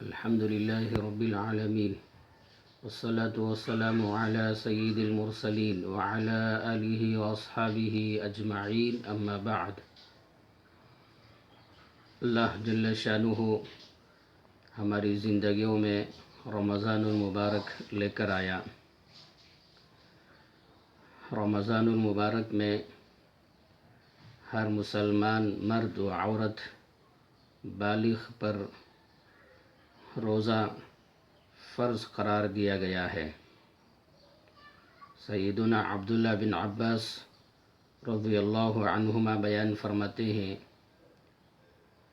الحمد لله رب العالمين والصلاة والسلام على سيد المرسلين وعلى آله وأصحابه أجمعين أما بعد. اللہ جل شانہ ہماری زندگیوں میں رمضان المبارک لے کر آیا. رمضان المبارک میں ہر مسلمان مرد و عورت بالغ پر روزہ فرض قرار دیا گیا ہے. سیدنا عبداللہ بن عباس رضی اللہ عنہما بیان فرماتے ہیں،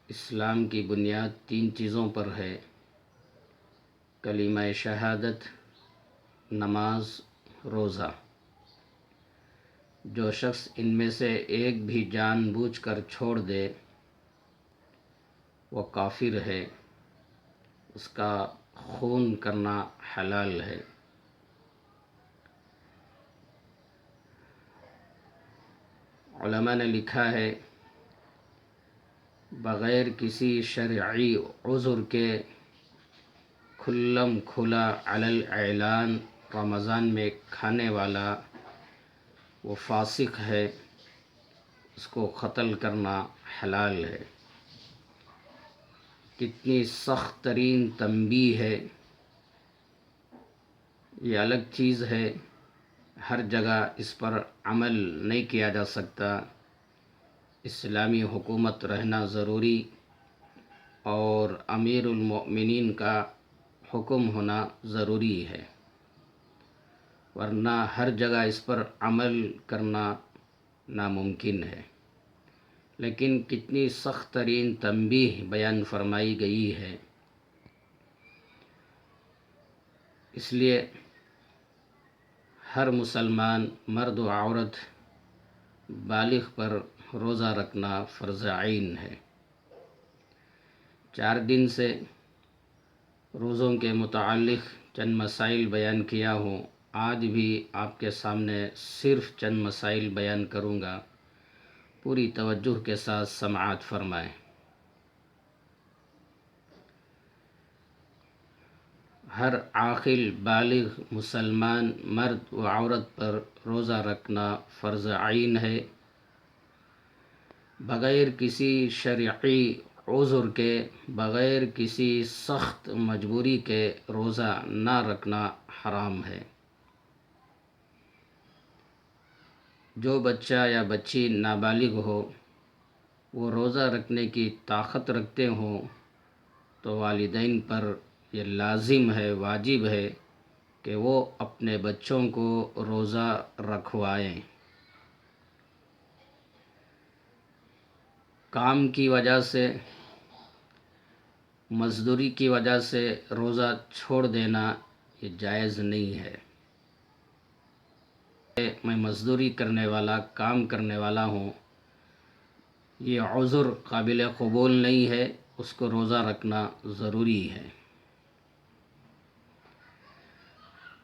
اسلام کی بنیاد 3 چیزوں پر ہے: کلمہ شہادت، نماز، روزہ. جو شخص ان میں سے ایک بھی جان بوجھ کر چھوڑ دے وہ کافر ہے، اس کا خون کرنا حلال ہے. علماء نے لکھا ہے، بغیر کسی شرعی عذر کے کھلم کھلا علی الاعلان رمضان میں کھانے والا وہ فاسق ہے، اس کو قتل کرنا حلال ہے. کتنی سخت ترین تنبیہ ہے. یہ الگ چیز ہے، ہر جگہ اس پر عمل نہیں کیا جا سکتا. اسلامی حکومت رہنا ضروری اور امیر المؤمنین کا حکم ہونا ضروری ہے، ورنہ ہر جگہ اس پر عمل کرنا ناممکن ہے. لیکن کتنی سخت ترین تنبیہ بیان فرمائی گئی ہے. اس لیے ہر مسلمان مرد و عورت بالغ پر روزہ رکھنا فرض عین ہے. 4 دن سے روزوں کے متعلق چند مسائل بیان کیا ہوں. آج بھی آپ کے سامنے صرف چند مسائل بیان کروں گا. پوری توجہ کے ساتھ سماعت فرمائیں. ہر عاقل بالغ مسلمان مرد و عورت پر روزہ رکھنا فرض عین ہے. بغیر کسی شرعی عذر کے، بغیر کسی سخت مجبوری کے روزہ نہ رکھنا حرام ہے. جو بچہ یا بچی نابالغ ہو وہ روزہ رکھنے کی طاقت رکھتے ہوں تو والدین پر یہ لازم ہے، واجب ہے کہ وہ اپنے بچوں کو روزہ رکھوائیں. کام کی وجہ سے، مزدوری کی وجہ سے روزہ چھوڑ دینا یہ جائز نہیں ہے. میں مزدوری کرنے والا، کام کرنے والا ہوں، یہ عذر قابل قبول نہیں ہے، اس کو روزہ رکھنا ضروری ہے.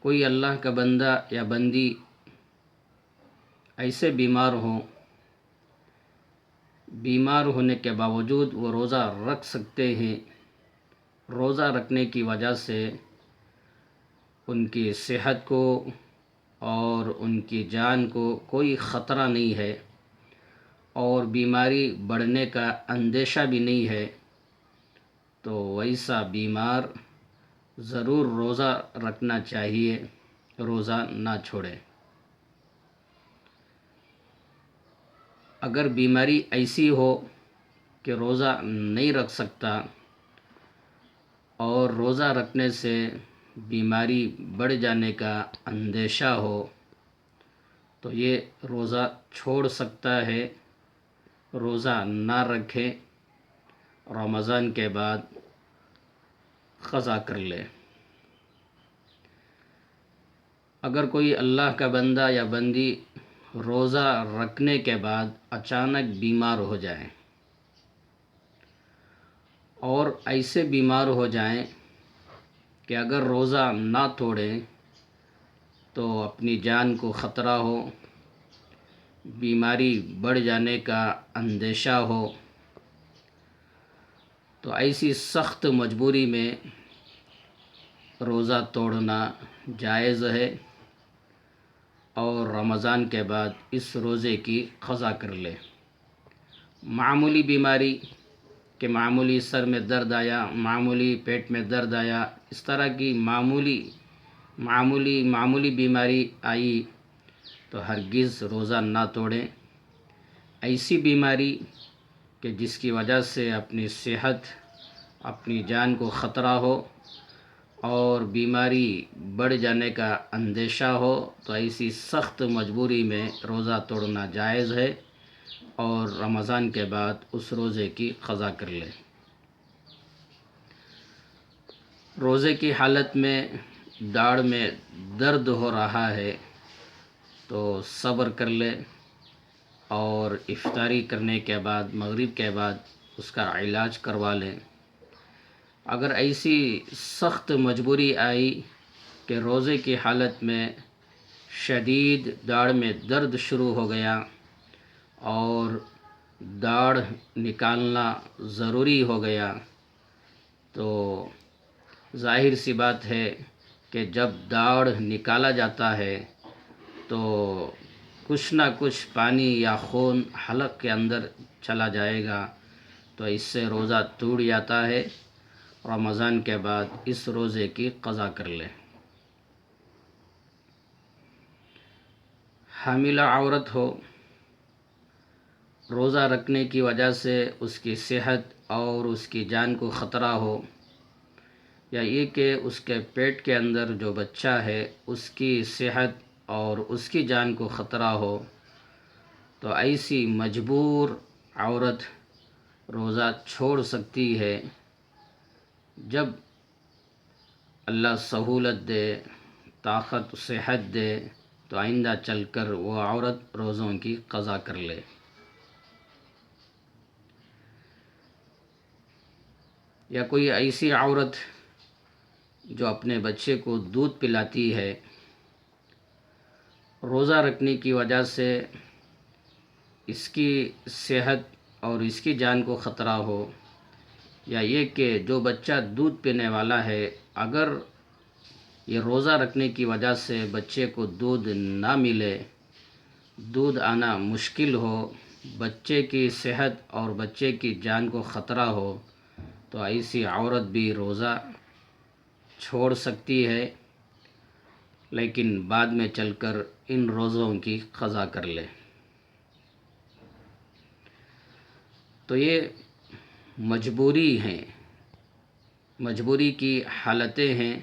کوئی اللہ کا بندہ یا بندی ایسے بیمار ہوں، بیمار ہونے کے باوجود وہ روزہ رکھ سکتے ہیں. روزہ رکھنے کی وجہ سے ان کی صحت کو اور ان کی جان کو کوئی خطرہ نہیں ہے اور بیماری بڑھنے کا اندیشہ بھی نہیں ہے، تو ویسا بیمار ضرور روزہ رکھنا چاہیے، روزہ نہ چھوڑے. اگر بیماری ایسی ہو کہ روزہ نہیں رکھ سکتا اور روزہ رکھنے سے بیماری بڑھ جانے کا اندیشہ ہو تو یہ روزہ چھوڑ سکتا ہے، روزہ نہ رکھے، رمضان کے بعد قضا کر لے. اگر کوئی اللہ کا بندہ یا بندی روزہ رکھنے کے بعد اچانک بیمار ہو جائے اور ایسے بیمار ہو جائیں کہ اگر روزہ نہ توڑیں تو اپنی جان کو خطرہ ہو، بیماری بڑھ جانے کا اندیشہ ہو، تو ایسی سخت مجبوری میں روزہ توڑنا جائز ہے اور رمضان کے بعد اس روزے کی قضا کر لے۔ معمولی بیماری کہ معمولی سر میں درد آیا، معمولی پیٹ میں درد آیا، اس طرح کی معمولی بیماری آئی تو ہرگز روزہ نہ توڑیں۔ ایسی بیماری کہ جس کی وجہ سے اپنی صحت، اپنی جان کو خطرہ ہو اور بیماری بڑھ جانے کا اندیشہ ہو، تو ایسی سخت مجبوری میں روزہ توڑنا جائز ہے اور رمضان کے بعد اس روزے کی قضا کر لے۔ روزے کی حالت میں داڑھ میں درد ہو رہا ہے تو صبر کر لے اور افطاری کرنے کے بعد، مغرب کے بعد اس کا علاج کروا لیں۔ اگر ایسی سخت مجبوری آئی کہ روزے کی حالت میں شدید داڑھ میں درد شروع ہو گیا اور داڑھ نکالنا ضروری ہو گیا، تو ظاہر سی بات ہے کہ جب داڑھ نکالا جاتا ہے تو کچھ نہ کچھ پانی یا خون حلق کے اندر چلا جائے گا، تو اس سے روزہ ٹوٹ جاتا ہے۔ رمضان کے بعد اس روزے کی قضا کر لے۔ حاملہ عورت ہو، روزہ رکھنے کی وجہ سے اس کی صحت اور اس کی جان کو خطرہ ہو، یا یہ کہ اس کے پیٹ کے اندر جو بچہ ہے اس کی صحت اور اس کی جان کو خطرہ ہو، تو ایسی مجبور عورت روزہ چھوڑ سکتی ہے۔ جب اللہ سہولت دے، طاقت صحت دے، تو آئندہ چل کر وہ عورت روزوں کی قضا کر لے۔ یا کوئی ایسی عورت جو اپنے بچے کو دودھ پلاتی ہے، روزہ رکھنے کی وجہ سے اس کی صحت اور اس کی جان کو خطرہ ہو، یا یہ کہ جو بچہ دودھ پینے والا ہے اگر یہ روزہ رکھنے کی وجہ سے بچے کو دودھ نہ ملے، دودھ آنا مشکل ہو، بچے کی صحت اور بچے کی جان کو خطرہ ہو، تو ایسی عورت بھی روزہ چھوڑ سکتی ہے، لیکن بعد میں چل کر ان روزوں کی قضا کر لے۔ تو یہ مجبوری ہیں، مجبوری کی حالتیں ہیں۔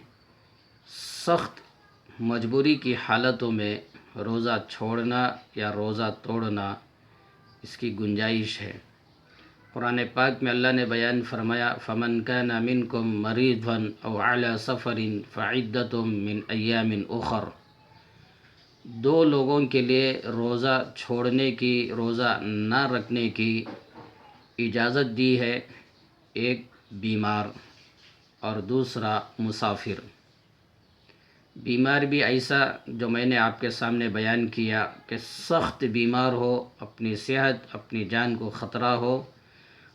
سخت مجبوری کی حالتوں میں روزہ چھوڑنا یا روزہ توڑنا اس کی گنجائش ہے۔ قرآن پاک میں اللہ نے بیان فرمایا، فَمَنْ كَانَ مِنْكُمْ مَرِيضًا أَوْ عَلَى سَفَرٍ فَعِدَّةٌ مِّنْ أَيَّامٍ أُخَرَ۔ دو لوگوں کے لیے روزہ چھوڑنے کی، روزہ نہ رکھنے کی اجازت دی ہے، ایک بیمار اور دوسرا مسافر۔ بیمار بھی ایسا جو میں نے آپ کے سامنے بیان کیا کہ سخت بیمار ہو، اپنی صحت، اپنی جان کو خطرہ ہو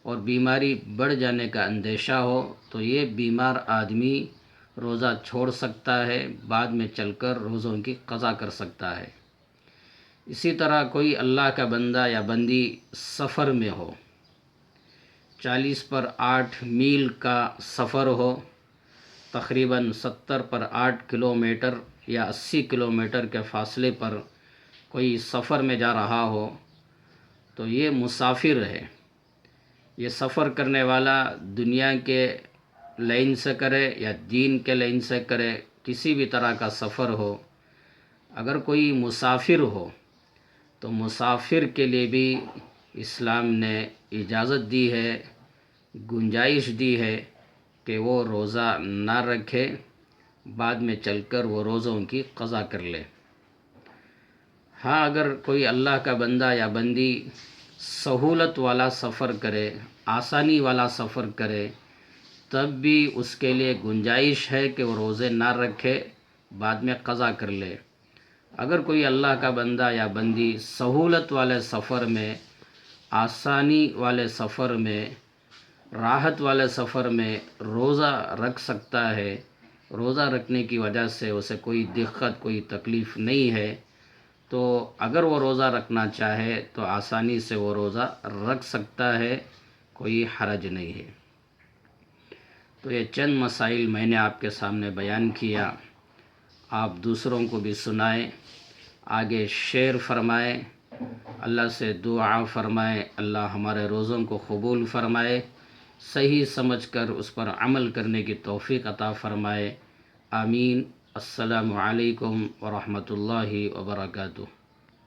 اور بیماری بڑھ جانے کا اندیشہ ہو، تو یہ بیمار آدمی روزہ چھوڑ سکتا ہے، بعد میں چل کر روزوں کی قضا کر سکتا ہے۔ اسی طرح کوئی اللہ کا بندہ یا بندی سفر میں ہو، 40/8 میل کا سفر ہو، تقریباً 70/8 کلومیٹر یا 80 کلومیٹر کے فاصلے پر کوئی سفر میں جا رہا ہو، تو یہ مسافر ہے۔ یہ سفر کرنے والا دنیا کے لائن سے کرے یا دین کے لائن سے کرے، کسی بھی طرح کا سفر ہو، اگر کوئی مسافر ہو تو مسافر کے لیے بھی اسلام نے اجازت دی ہے، گنجائش دی ہے کہ وہ روزہ نہ رکھے، بعد میں چل کر وہ روزوں کی قضا کر لے۔ ہاں، اگر کوئی اللہ کا بندہ یا بندی سہولت والا سفر کرے، آسانی والا سفر کرے، تب بھی اس کے لیے گنجائش ہے کہ وہ روزے نہ رکھے، بعد میں قضا کر لے۔ اگر کوئی اللہ کا بندہ یا بندی سہولت والے سفر میں، آسانی والے سفر میں، راحت والے سفر میں روزہ رکھ سکتا ہے، روزہ رکھنے کی وجہ سے اسے کوئی دقت کوئی تکلیف نہیں ہے، تو اگر وہ روزہ رکھنا چاہے تو آسانی سے وہ روزہ رکھ سکتا ہے، کوئی حرج نہیں ہے۔ تو یہ چند مسائل میں نے آپ کے سامنے بیان کیا، آپ دوسروں کو بھی سنائیں، آگے شیئر فرمائیں، اللہ سے دعا فرمائیں اللہ ہمارے روزوں کو قبول فرمائے، صحیح سمجھ کر اس پر عمل کرنے کی توفیق عطا فرمائے، آمین۔ السلام علیکم ورحمۃ اللہ وبرکاتہ۔